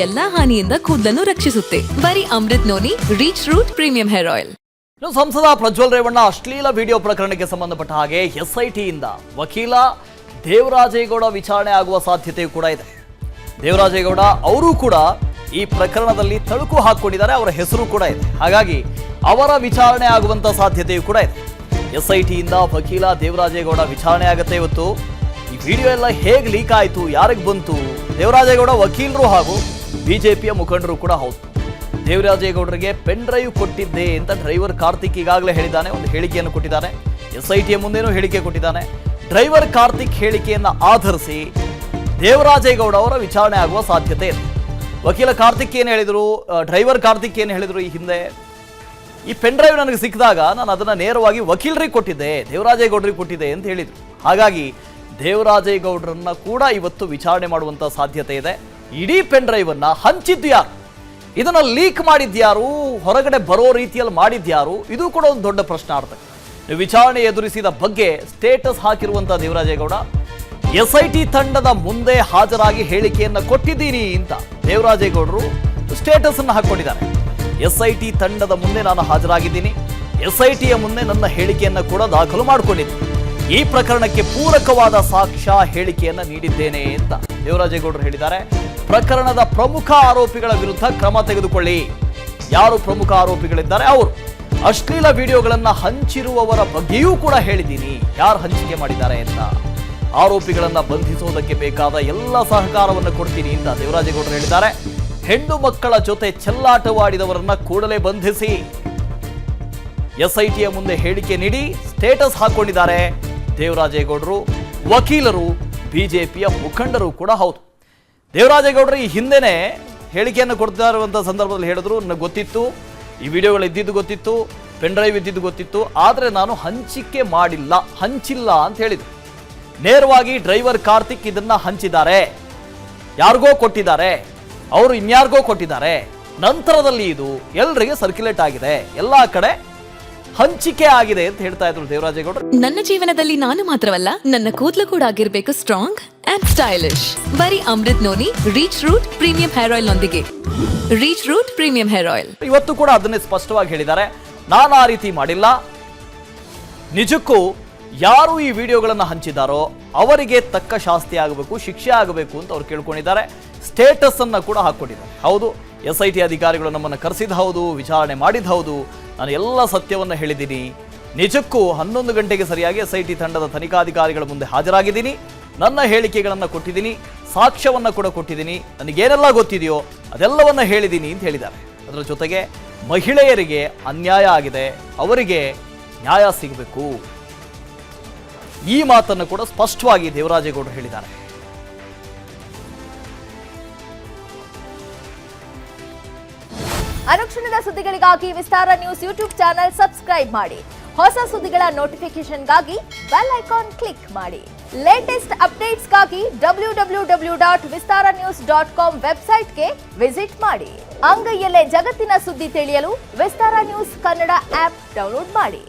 ಎಲ್ಲಾ ಹಾನಿಯಿಂದ ಕೂದಲನ್ನು ರಕ್ಷಿಸುತ್ತೆ. ಬರೀ Amrut noni reach root premium hair oil. ಸಂಸದ ಪ್ರಜ್ವಲ್ ರೇವಣ್ಣ ಅಶ್ಲೀಲ ವಿಡಿಯೋ ಪ್ರಕರಣಕ್ಕೆ ಸಂಬಂಧಪಟ್ಟ ಹಾಗೆ ಎಸ್ಐಟಿಯಿಂದ ವಕೀಲ ದೇವರಾಜೇಗೌಡ ವಿಚಾರಣೆ ಆಗುವ ಸಾಧ್ಯತೆಯೂ ಕೂಡ ಇದೆ. ದೇವರಾಜೇಗೌಡ ಅವರು ಕೂಡ ಈ ಪ್ರಕರಣದಲ್ಲಿ ತಳುಕು ಹಾಕಿಕೊಂಡಿದ್ದಾರೆ, ಅವರ ಹೆಸರು ಕೂಡ ಇದೆ. ಹಾಗಾಗಿ ಅವರ ವಿಚಾರಣೆ ಆಗುವಂತ ಸಾಧ್ಯತೆಯೂ ಕೂಡ ಇದೆ. ಎಸ್ಐಟಿಯಿಂದ ವಕೀಲ ದೇವರಾಜೇಗೌಡ ವಿಚಾರಣೆ ಆಗುತ್ತೆ ಇವತ್ತು. ಈ ವಿಡಿಯೋ ಎಲ್ಲ ಹೇಗೆ ಲೀಕ್ ಆಯಿತು, ಯಾರಿಗೆ ಬಂತು? ದೇವರಾಜೇಗೌಡ ವಕೀಲರು ಹಾಗೂ ಬಿಜೆಪಿಯ ಮುಖಂಡರು ಕೂಡ ಹೌದು. ದೇವರಾಜೇಗೌಡರಿಗೆ ಪೆನ್ ಡ್ರೈವ್ ಕೊಟ್ಟಿದ್ದೆ ಅಂತ ಡ್ರೈವರ್ ಕಾರ್ತಿಕ್ ಈಗಾಗಲೇ ಹೇಳಿದ್ದಾನೆ, ಒಂದು ಹೇಳಿಕೆಯನ್ನು ಕೊಟ್ಟಿದ್ದಾನೆ. ಎಸ್ಐಟಿಯ ಮುಂದೇನೂ ಹೇಳಿಕೆ ಕೊಟ್ಟಿದ್ದಾನೆ. ಡ್ರೈವರ್ ಕಾರ್ತಿಕ್ ಹೇಳಿಕೆಯನ್ನು ಆಧರಿಸಿ ದೇವರಾಜೇಗೌಡ ಅವರ ವಿಚಾರಣೆ ಆಗುವ ಸಾಧ್ಯತೆ ಇದೆ. ವಕೀಲ ಕಾರ್ತಿಕ್ ಏನು ಹೇಳಿದರು, ಡ್ರೈವರ್ ಕಾರ್ತಿಕ್ ಏನು ಹೇಳಿದರು, ಈ ಹಿಂದೆ ಈ ಪೆನ್ ಡ್ರೈವ್ ನನಗೆ ಸಿಕ್ಕಿದಾಗ ನಾನು ಅದನ್ನು ನೇರವಾಗಿ ವಕೀಲರಿಗೆ ಕೊಟ್ಟಿದ್ದೆ, ದೇವರಾಜೇಗೌಡರಿಗೆ ಕೊಟ್ಟಿದ್ದೆ ಅಂತ ಹೇಳಿದರು. ಹಾಗಾಗಿ ದೇವರಾಜೇಗೌಡರನ್ನ ಕೂಡ ಇವತ್ತು ವಿಚಾರಣೆ ಮಾಡುವಂಥ ಸಾಧ್ಯತೆ ಇದೆ. ಇಡೀ ಪೆನ್ ಡ್ರೈವ್ ಅನ್ನ ಹಂಚಿದ್ದು ಯಾರು, ಇದನ್ನ ಲೀಕ್ ಮಾಡಿದ್ಯಾರು, ಹೊರಗಡೆ ಬರೋ ರೀತಿಯಲ್ಲಿ ಮಾಡಿದ್ಯಾರು, ಇದು ಕೂಡ ಒಂದು ದೊಡ್ಡ ಪ್ರಶ್ನಾರ್ಥ. ವಿಚಾರಣೆ ಎದುರಿಸಿದ ಬಗ್ಗೆ ಸ್ಟೇಟಸ್ ಹಾಕಿರುವಂತಹ ದೇವರಾಜೇಗೌಡ ಎಸ್ಐಟಿ ತಂಡದ ಮುಂದೆ ಹಾಜರಾಗಿ ಹೇಳಿಕೆಯನ್ನ ಕೊಟ್ಟಿದ್ದೀನಿ ಅಂತ ದೇವರಾಜೇಗೌಡರು ಸ್ಟೇಟಸ್ ಅನ್ನು ಹಾಕೊಂಡಿದ್ದಾರೆ. ಎಸ್ಐಟಿ ತಂಡದ ಮುಂದೆ ನಾನು ಹಾಜರಾಗಿದ್ದೀನಿ, ಎಸ್ಐಟಿಯ ಮುಂದೆ ನನ್ನ ಹೇಳಿಕೆಯನ್ನ ಕೂಡ ದಾಖಲು ಮಾಡಿಕೊಂಡಿದ್ದೀನಿ, ಈ ಪ್ರಕರಣಕ್ಕೆ ಪೂರಕವಾದ ಸಾಕ್ಷ್ಯ ಹೇಳಿಕೆಯನ್ನ ನೀಡಿದ್ದೇನೆ ಅಂತ ದೇವರಾಜೇಗೌಡರು ಹೇಳಿದ್ದಾರೆ. ಪ್ರಕರಣದ ಪ್ರಮುಖ ಆರೋಪಿಗಳ ವಿರುದ್ಧ ಕ್ರಮ ತೆಗೆದುಕೊಳ್ಳಿ. ಯಾರು ಪ್ರಮುಖ ಆರೋಪಿಗಳಿದ್ದಾರೆ ಅವರು. ಅಶ್ಲೀಲ ವಿಡಿಯೋಗಳನ್ನ ಹಂಚಿರುವವರ ಬಗ್ಗೆಯೂ ಕೂಡ ಹೇಳಿದ್ದೀನಿ, ಯಾರು ಹಂಚಿಕೆ ಮಾಡಿದ್ದಾರೆ ಅಂತ. ಆರೋಪಿಗಳನ್ನ ಬಂಧಿಸುವುದಕ್ಕೆ ಬೇಕಾದ ಎಲ್ಲ ಸಹಕಾರವನ್ನು ಕೊಡ್ತೀನಿ ಅಂತ ದೇವರಾಜೇಗೌಡರು ಹೇಳಿದ್ದಾರೆ. ಹೆಣ್ಣು ಮಕ್ಕಳ ಜೊತೆ ಚೆಲ್ಲಾಟವಾಡಿದವರನ್ನ ಕೂಡಲೇ ಬಂಧಿಸಿ. ಎಸ್ಐಟಿಯ ಮುಂದೆ ಹೇಳಿಕೆ ನೀಡಿ ಸ್ಟೇಟಸ್ ಹಾಕೊಂಡಿದ್ದಾರೆ ದೇವರಾಜೇಗೌಡರು, ವಕೀಲರು, ಬಿಜೆಪಿಯ ಮುಖಂಡರು ಕೂಡ ಹೌದು. ದೇವರಾಜೇಗೌಡರು ಈ ಹಿಂದೆನೇ ಹೇಳಿಕೆಯನ್ನು ಕೊಡ್ತಾ ಇರುವಂಥ ಸಂದರ್ಭದಲ್ಲಿ ಹೇಳಿದ್ರು, ನನಗೆ ಗೊತ್ತಿತ್ತು, ಈ ವಿಡಿಯೋಗಳು ಇದ್ದಿದ್ದು ಗೊತ್ತಿತ್ತು, ಪೆನ್ ಡ್ರೈವ್ ಇದ್ದಿದ್ದು ಗೊತ್ತಿತ್ತು, ಆದರೆ ನಾನು ಹಂಚಿಲ್ಲ ಅಂತ ಹೇಳಿದ್ರು. ನೇರವಾಗಿ ಡ್ರೈವರ್ ಕಾರ್ತಿಕ್ ಇದನ್ನ ಹಂಚಿದ್ದಾರೆ, ಯಾರಿಗೋ ಕೊಟ್ಟಿದ್ದಾರೆ, ಅವರು ಇನ್ಯಾರಿಗೋ ಕೊಟ್ಟಿದ್ದಾರೆ. ನಂತರದಲ್ಲಿ ಇದು ಎಲ್ಲರಿಗೆ ಸರ್ಕ್ಯುಲೇಟ್ ಆಗಿದೆ, ಎಲ್ಲಾ ಕಡೆ ಹಂಚಿಕೆ ಆಗಿದೆ ಅಂತ ಹೇಳ್ತಾ ಇದ್ರು ದೇವರಾಜೇಗೌಡರು. ನನ್ನ ಜೀವನದಲ್ಲಿ ನಾನು ಮಾತ್ರವಲ್ಲ, ನನ್ನ ಕೂದಲು ಕೂಡ ಆಗಿರ್ಬೇಕು ಸ್ಟ್ರಾಂಗ್ ಅಂಡ್ ಸ್ಟೈಲಿಶ್. ಬರೀ Amrut noni reach root premium hair oil ನೊಂದಿಗೆ. Reach root premium hair oil. ಇವತ್ತು ಕೂಡ ಅದನ್ನೇ ಸ್ಪಷ್ಟವಾಗಿ ಹೇಳಿದ್ದಾರೆ, ನಾನು ಆ ರೀತಿ ಮಾಡಿಲ್ಲ. ನಿಜಕ್ಕೂ ಯಾರು ಈ ವಿಡಿಯೋಗಳನ್ನು ಹಂಚಿದಾರೋ ಅವರಿಗೆ ತಕ್ಕ ಶಾಸ್ತಿ ಆಗಬೇಕು, ಶಿಕ್ಷೆ ಆಗಬೇಕು ಅಂತ ಅವ್ರು ಕೇಳ್ಕೊಂಡಿದ್ದಾರೆ. ಸ್ಟೇಟಸ್ ಅನ್ನ ಕೂಡ ಹಾಕೊಂಡಿದ್ದಾರೆ. ಹೌದು, ಎಸ್ಐಟಿ ಅಧಿಕಾರಿಗಳು ನಮ್ಮನ್ನು ಕರೆಸಿದ ಹೌದು, ವಿಚಾರಣೆ ಮಾಡಿದ ಹೌದು, ನಾನು ಎಲ್ಲ ಸತ್ಯವನ್ನು ಹೇಳಿದ್ದೀನಿ. ನಿಜಕ್ಕೂ 11 ಗಂಟೆಗೆ ಸರಿಯಾಗಿ ಎಸ್ಐಟಿ ತಂಡದ ತನಿಖಾಧಿಕಾರಿಗಳ ಮುಂದೆ ಹಾಜರಾಗಿದ್ದೀನಿ, ನನ್ನ ಹೇಳಿಕೆಗಳನ್ನು ಕೊಟ್ಟಿದ್ದೀನಿ, ಸಾಕ್ಷ್ಯವನ್ನು ಕೂಡ ಕೊಟ್ಟಿದ್ದೀನಿ, ನನಗೇನೆಲ್ಲ ಗೊತ್ತಿದೆಯೋ ಅದೆಲ್ಲವನ್ನ ಹೇಳಿದ್ದೀನಿ ಅಂತ ಹೇಳಿದ್ದಾರೆ. ಅದರ ಜೊತೆಗೆ ಮಹಿಳೆಯರಿಗೆ ಅನ್ಯಾಯ ಆಗಿದೆ, ಅವರಿಗೆ ನ್ಯಾಯ ಸಿಗಬೇಕು, ಈ ಮಾತನ್ನು ಕೂಡ ಸ್ಪಷ್ಟವಾಗಿ ದೇವರಾಜೇಗೌಡರು ಹೇಳಿದ್ದಾರೆ. ಅನುಕ್ಷಣದ ಸುದ್ದಿಗಳಿಗಾಗಿ ವಿಸ್ತಾರ ನ್ಯೂಸ್ ಯೂಟ್ಯೂಬ್ ಚಾನೆಲ್ ಸಬ್ಸ್ಕ್ರೈಬ್ ಮಾಡಿ. ಹೊಸ ಸುದ್ದಿಗಳ ನೋಟಿಫಿಕೇಶನ್ಗಾಗಿ ಬೆಲ್ ಐಕಾನ್ ಕ್ಲಿಕ್ ಮಾಡಿ. ಲೇಟೆಸ್ಟ್ ಅಪ್ಡೇಟ್ಸ್ಗಾಗಿ www.vistaranews.com ವೆಬ್ಸೈಟ್ಗೆ ವಿಸಿಟ್ ಮಾಡಿ. ಅಂಗೈಯಲ್ಲೇ ಜಗತ್ತಿನ ಸುದ್ದಿ ತಿಳಿಯಲು ವಿಸ್ತಾರ ನ್ಯೂಸ್ ಕನ್ನಡ ಆಪ್ ಡೌನ್ಲೋಡ್ ಮಾಡಿ.